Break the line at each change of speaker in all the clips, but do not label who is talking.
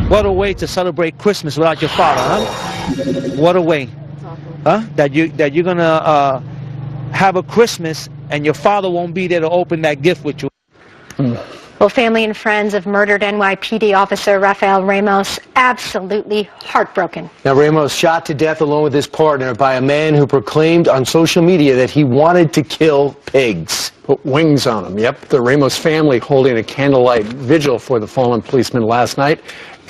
What a way to celebrate Christmas without your father, huh? What a way, huh? That you're gonna have a Christmas and your father won't be there to open that gift with you.
Well, family and friends of murdered NYPD officer Rafael Ramos absolutely heartbroken.
Now, Ramos shot to death along with his partner by a man who proclaimed on social media that he wanted to kill pigs.
Put wings on them. Yep, the Ramos family holding a candlelight vigil for the fallen policeman last night.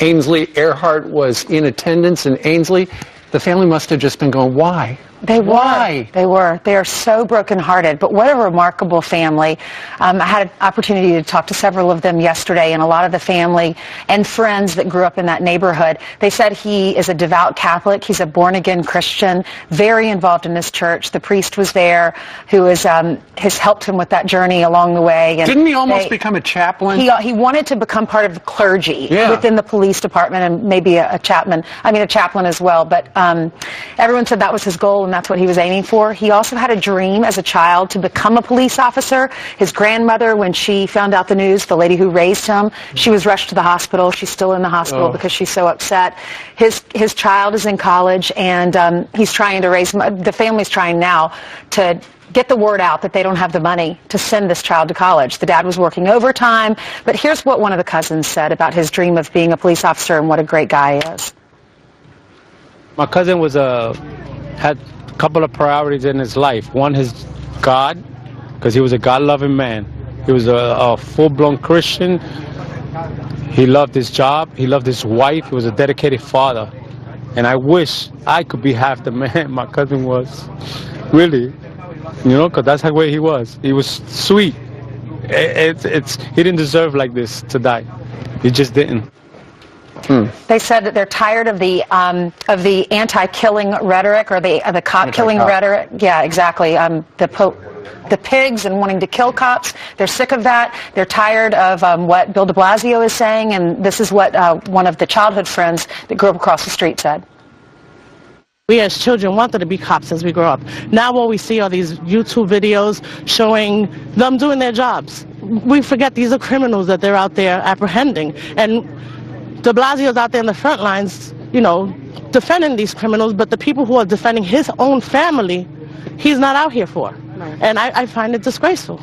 Ainsley Earhart was in attendance, and Ainsley, the family must have just been going, why?
They were.
Why?
They were. They are so brokenhearted. But what a remarkable family. I had an opportunity to talk to several of them yesterday, and a lot of the family and friends that grew up in that neighborhood. They said he is a devout Catholic. He's a born-again Christian, very involved in this church. The priest was there who has helped him with that journey along the way. And
didn't he almost become a chaplain?
He wanted to become part of the clergy within the police department, and maybe a chaplain as well. But everyone said that was his goal, and that's what he was aiming for. He also had a dream as a child to become a police officer. His grandmother, when she found out the news, the lady who raised him, she was rushed to the hospital. She's still in the hospital because she's so upset. His child is in college, and he's trying to raise, the family's trying now to get the word out that they don't have the money to send this child to college. The dad was working overtime, but here's what one of the cousins said about his dream of being a police officer and what a great guy he is.
My cousin was had a couple of priorities in his life. One is God, because he was a God-loving man. He was a full-blown Christian. He loved his job. He loved his wife. He was a dedicated father. And I wish I could be half the man my cousin was. Really. You know, because that's the way he was. He was sweet. He didn't deserve like this to die. He just didn't.
They said that they're tired of the anti-killing rhetoric, or the cop-killing rhetoric. Yeah, exactly. The pigs and wanting to kill cops. They're sick of that. They're tired of what Bill de Blasio is saying, and this is what one of the childhood friends that grew up across the street said.
We as children wanted to be cops as we grow up. Now when we see all these YouTube videos showing them doing their jobs, we forget these are criminals that they're out there apprehending. And de Blasio's out there in the front lines, you know, defending these criminals, but the people who are defending his own family, he's not out here for. And I find it disgraceful.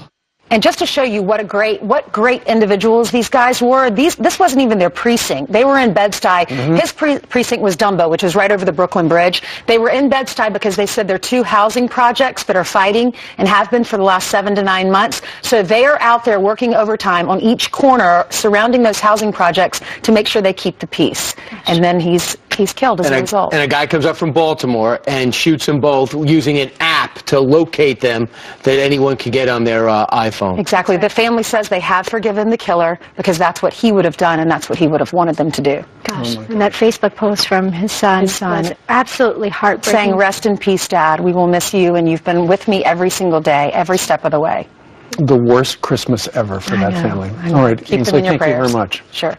And just to show you what great individuals these guys were, this wasn't even their precinct. They were in Bed-Stuy. His precinct was Dumbo, which is right over the Brooklyn Bridge. They were in Bed-Stuy because they said there are 2 housing projects that are fighting and have been for the last 7 to 9 months. So they are out there working overtime on each corner surrounding those housing projects to make sure they keep the peace. And then he's killed as a result.
And a guy comes up from Baltimore and shoots them both using an app to locate them that anyone can get on their iPhone.
Exactly. The family says they have forgiven the killer because that's what he would have done and that's what he would have wanted them to do.
Gosh, and that Facebook post from his son was absolutely heartbreaking.
Saying, "Rest in peace, Dad. We will miss you, and you've been with me every single day, every step of the way."
The worst Christmas ever for that family. All right,
Keep
Ainsley,
them in your
thank you
prayers.
very much.
Sure.